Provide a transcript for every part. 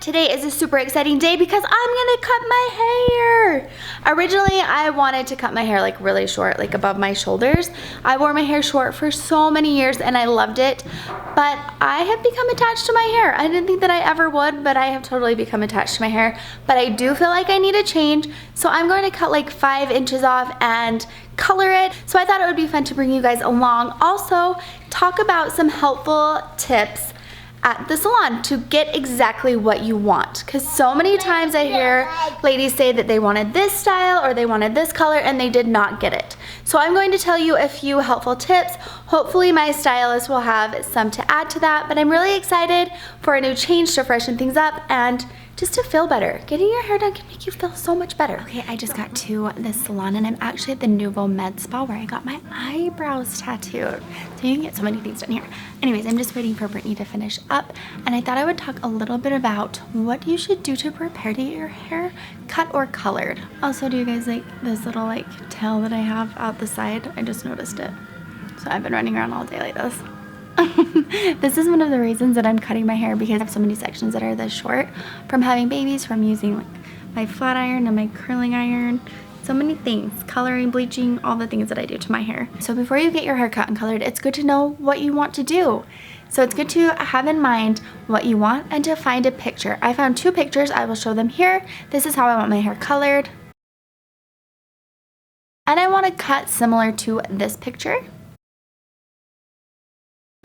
Today is a super exciting day because I'm gonna cut my hair. Originally, I wanted to cut my hair like really short, like above my shoulders. I wore my hair short for so many years and I loved it, but I have become attached to my hair. I didn't think that I ever would, but I have totally become attached to my hair. But I do feel like I need a change, so I'm going to cut like 5 inches off and color it. So I thought it would be fun to bring you guys along. Also, talk about some helpful tips at the salon to get exactly what you want, because so many times I hear ladies say that they wanted this style or they wanted this color and they did not get it. So I'm going to tell you a few helpful tips. Hopefully my stylist will have some to add to that, but I'm really excited for a new change to freshen things up and just to feel better. Getting your hair done can make you feel so much better. Okay, I just got to the salon and I'm actually at the Nouveau Med Spa where I got my eyebrows tattooed. So you can get so many things done here. Anyways, I'm just waiting for Brittany to finish up and I thought I would talk a little bit about what you should do to prepare to get your hair cut or colored. Also, do you guys like this little like tail that I have out the side? I just noticed it. So I've been running around all day like this. This is one of the reasons that I'm cutting my hair, because I have so many sections that are this short from having babies, from using like my flat iron and my curling iron, so many things, coloring, bleaching, all the things that I do to my hair. So before you get your hair cut and colored, it's good to know what you want to do. So it's good to have in mind what you want and to find a picture. I found 2 pictures. I will show them here. This is how I want my hair colored. And I want to cut similar to this picture.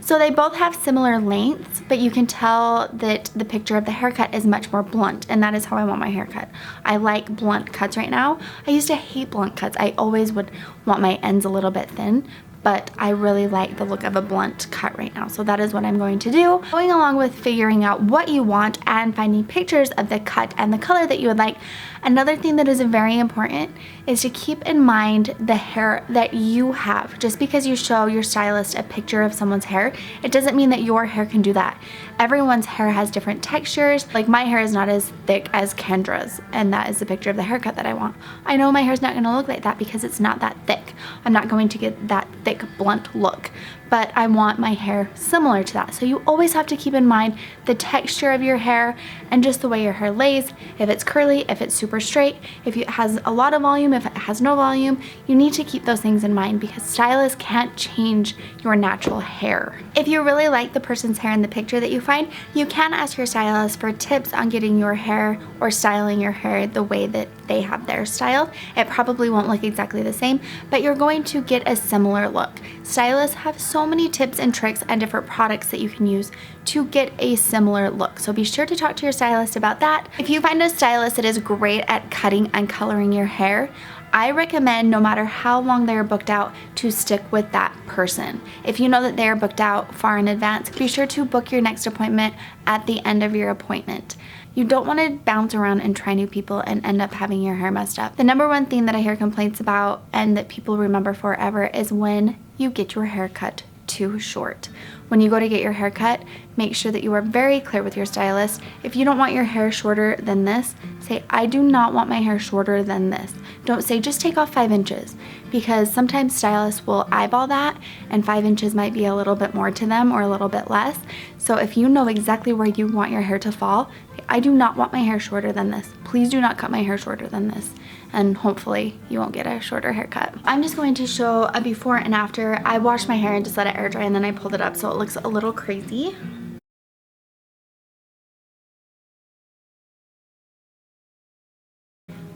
So they both have similar lengths, but you can tell that the picture of the haircut is much more blunt, and that is how I want my haircut. I like blunt cuts right now. I used to hate blunt cuts. I always would want my ends a little bit thin, but I really like the look of a blunt cut right now. So that is what I'm going to do. Going along with figuring out what you want and finding pictures of the cut and the color that you would like, another thing that is very important is to keep in mind the hair that you have. Just because you show your stylist a picture of someone's hair, it doesn't mean that your hair can do that. Everyone's hair has different textures. Like my hair is not as thick as Kendra's, and that is the picture of the haircut that I want. I know my hair's not gonna look like that because it's not that thick. I'm not going to get that thick, blunt look, but I want my hair similar to that. So you always have to keep in mind the texture of your hair and just the way your hair lays. If it's curly, if it's super straight, if it has a lot of volume, if it has no volume, you need to keep those things in mind because stylists can't change your natural hair. If you really like the person's hair in the picture that you find, you can ask your stylist for tips on getting your hair or styling your hair the way that they have their styled. It probably won't look exactly the same, but you're going to get a similar look. Stylists have so many tips and tricks and different products that you can use to get a similar look. So be sure to talk to your stylist about that. If you find a stylist that is great at cutting and coloring your hair, I recommend, no matter how long they're booked out, to stick with that person. If you know that they are booked out far in advance, be sure to book your next appointment at the end of your appointment. You don't want to bounce around and try new people and end up having your hair messed up. The number one thing that I hear complaints about and that people remember forever is when you get your hair cut too short. When you go to get your hair cut, make sure that you are very clear with your stylist. If you don't want your hair shorter than this, say, I do not want my hair shorter than this. Don't say, just take off 5 inches, because sometimes stylists will eyeball that and 5 inches might be a little bit more to them or a little bit less. So if you know exactly where you want your hair to fall, I do not want my hair shorter than this. Please do not cut my hair shorter than this. And hopefully you won't get a shorter haircut. I'm just going to show a before and after. I washed my hair and just let it air dry and then I pulled it up so it looks a little crazy.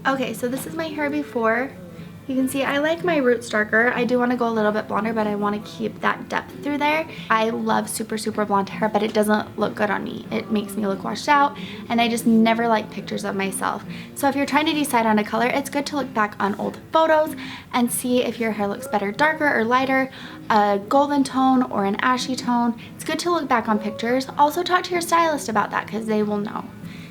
Okay, so this is my hair before. You can see I like my roots darker. I do want to go a little bit blonder, but I want to keep that depth through there. I love super, super blonde hair, but it doesn't look good on me. It makes me look washed out, and I just never like pictures of myself. So if you're trying to decide on a color, it's good to look back on old photos and see if your hair looks better darker or lighter, a golden tone or an ashy tone. It's good to look back on pictures. Also talk to your stylist about that because they will know.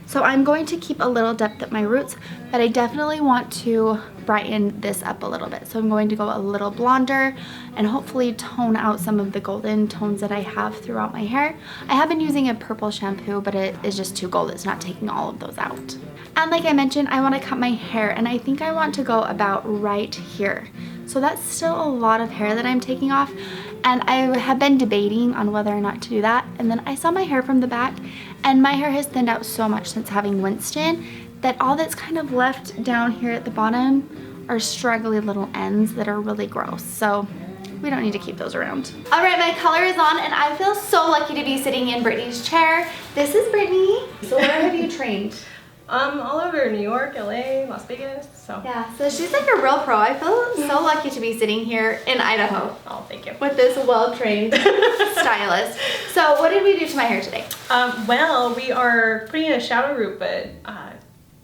So I'm going to keep a little depth at my roots, but I definitely want to brighten this up a little bit. So I'm going to go a little blonder and hopefully tone out some of the golden tones that I have throughout my hair. I have been using a purple shampoo, but it is just too gold. It's not taking all of those out. And like I mentioned, I want to cut my hair, and I think I want to go about right here. So that's still a lot of hair that I'm taking off, and I have been debating on whether or not to do that. And then I saw my hair from the back And my hair has thinned out so much since having Winston that all that's kind of left down here at the bottom are straggly little ends that are really gross. So we don't need to keep those around. All right, my color is on and I feel so lucky to be sitting in Brittany's chair. This is Brittany. So where have you trained? All over New York, LA, Las Vegas, so. Yeah, so she's like a real pro. I feel so lucky to be sitting here in Idaho. Oh, thank you. With this well-trained stylist. So what did we do to my hair today? Well, we are putting in a shadow root, but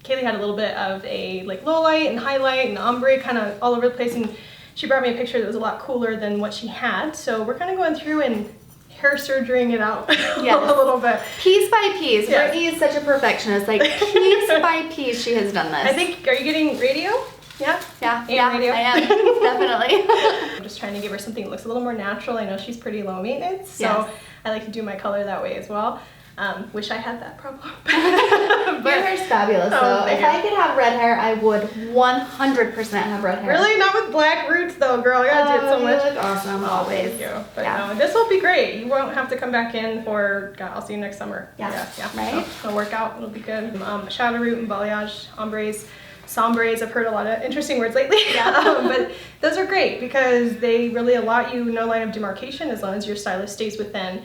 Kayli had a little bit of a like low light and highlight and ombre kind of all over the place, and she brought me a picture that was a lot cooler than what she had. So we're kind of going through and hair surgerying it out a little bit. Piece by piece. Yes. Brittany is such a perfectionist. Like piece by piece she has done this. I think, are you getting radio? Yeah? Yeah, radio. I am. Definitely. I'm just trying to give her something that looks a little more natural. I know she's pretty low maintenance, so yes. I like to do my color that way as well. Wish I had that problem. Your hair's fabulous though. If I could have red hair, I would 100% have red hair. Really? Not with black roots though, girl. I gotta do it so much. You look awesome always. Thank you. But no, this will be great. You won't have to come back in for, God, I'll see you next summer. Yeah. Right? So, it'll work out. It'll be good. Shadow root and balayage, ombres, sombres. I've heard a lot of interesting words lately. Yeah. But those are great because they really allot you no line of demarcation as long as your stylist stays within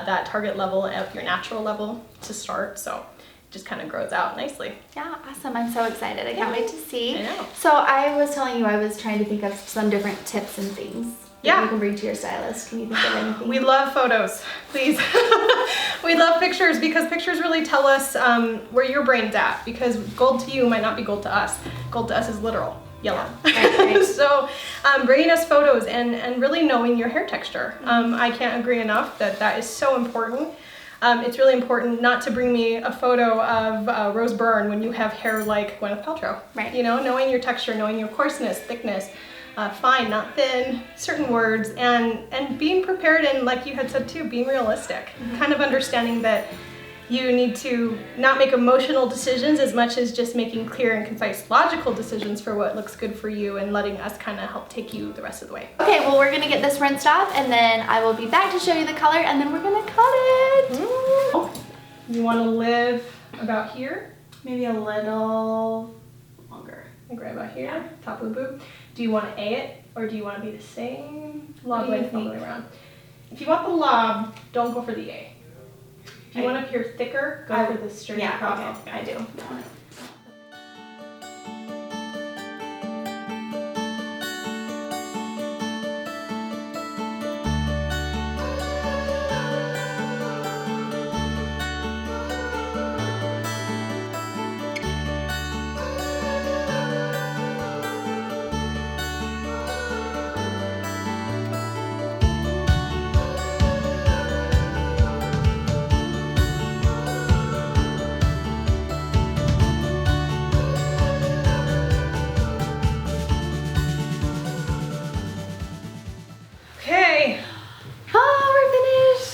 that target level of your natural level to start. So it just kind of grows out nicely. Yeah, awesome. I'm so excited. I can't wait to see. I know. So I was telling you I was trying to think of some different tips and things that you can bring to your stylist. Can you think of anything? We love photos, please. We love pictures because pictures really tell us where your brain's at, because gold to you might not be gold to us. Gold to us is literal. Yellow. Right. So bringing us photos and really knowing your hair texture. I can't agree enough that is so important. It's really important not to bring me a photo of Rose Byrne when you have hair like Gwyneth Paltrow. Right. You know, knowing your texture, knowing your coarseness, thickness, fine, not thin, certain words, and being prepared, and like you had said too, being realistic. Kind of understanding that you need to not make emotional decisions as much as just making clear and concise logical decisions for what looks good for you, and letting us kind of help take you the rest of the way. Okay, well, we're gonna get this rinsed off and then I will be back to show you the color and then we're gonna cut it. You want to live about here? Maybe a little longer. Like right about here, top of the boob. Do you want to A it, or do you want to be the same lob length all the way around? If you want the lob, don't go for the A. If you want to appear thicker, go for the straight across. Okay, I do.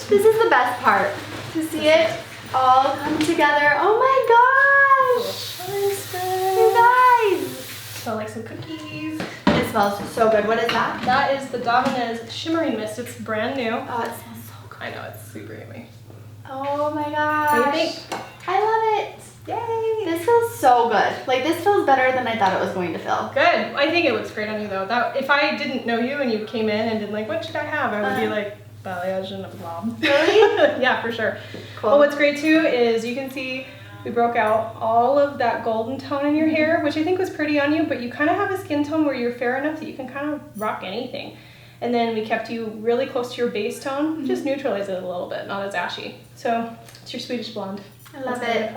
This is the best part, to see it all come together. Oh my gosh! You guys! Smell like some cookies. It smells so good. What is that? That is the Davines Shimmering Mist. It's brand new. Oh, it smells so good. I know, it's super yummy. Oh my gosh. What do you think? I love it. Yay! This feels so good. Like, this feels better than I thought it was going to feel. Good. I think it looks great on you though. That, if I didn't know you and you came in and didn't like, what should I have? I would be like, balayage and a blob. Really? Yeah, for sure. Cool. But what's great too is you can see we broke out all of that golden tone in your hair, which I think was pretty on you, but you kind of have a skin tone where you're fair enough that you can kind of rock anything. And then we kept you really close to your base tone, just neutralize it a little bit, not as ashy. So it's your Swedish blonde. I love it.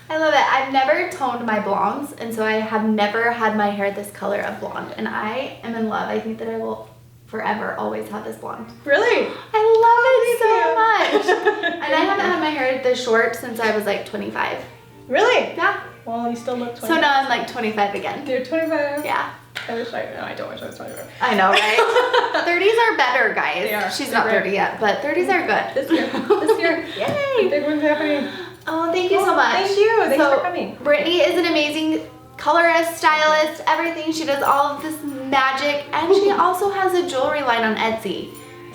I love it. I've never toned my blondes, and so I have never had my hair this color of blonde, and I am in love. I think that I will forever always have this blonde. Really? I love it so much. And I haven't had my hair this short since I was like 25. Really? Yeah. Well, you still look 25. So now I'm like 25 again. You're 25? Yeah. I wish I don't wish I was 25. I know, right? 30s are better, guys. They are. She's not 30 yet, but 30s are good. This year. This year. Yay. Big one's happening. Oh, thank you so much. Thank you. Thanks for coming. Brittany is an amazing colorist, stylist, everything. She does all of this magic, and she also has a jewelry line on Etsy.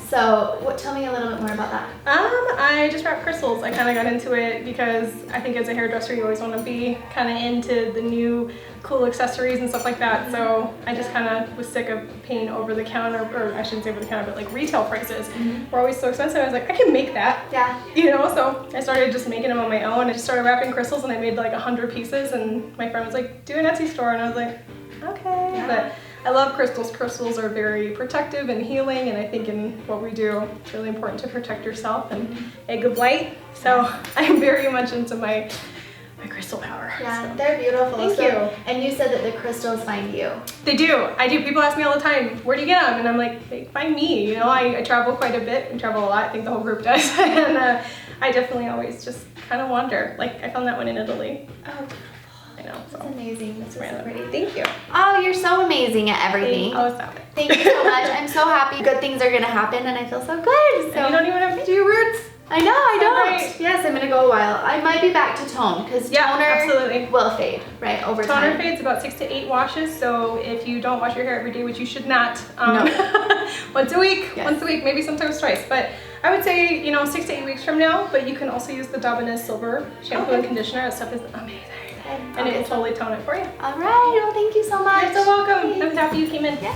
So tell me a little bit more about that. I just wrapped crystals. I kind of got into it because I think as a hairdresser you always want to be kind of into the new cool accessories and stuff like that. So I just kind of was sick of paying over the counter, or I shouldn't say over the counter, but like retail prices were always so expensive. I was like, I can make that. Yeah. You know, so I started just making them on my own. I just started wrapping crystals and I made like 100 pieces, and my friend was like, do an Etsy store, and I was like, okay. Yeah. But I love crystals. Crystals are very protective and healing, and I think in what we do, it's really important to protect yourself and a good light. So I'm very much into my crystal power. Yeah, so. they're beautiful. Thank you. And you said that the crystals find you. They do. I do. People ask me all the time, where do you get them? And I'm like, they find me. You know, I travel quite a bit. We travel a lot. I think the whole group does. And I definitely always just kind of wander. Like, I found that one in Italy. Oh, I know. So. that's amazing. That's so pretty. Thank you. Oh, you're so amazing at everything. Oh, stop it. Thank you so much. I'm so happy. Good things are going to happen, and I feel so good. So And you don't even have to do your roots. I know, I don't. Right. Yes, I'm gonna go a while. I might be back to tone because toner absolutely. will fade, right, over Toner time. fades about 6 to 8 washes, so if you don't wash your hair every day, which you should not, No. once a week, Yes. maybe sometimes twice, but I would say, you know, 6 to 8 weeks from now, but you can also use the Dabinez Silver shampoo and conditioner. That stuff is amazing. And it will totally tone it for you. All right, well, thank you so much. You're so welcome. I'm happy you came in. Yeah.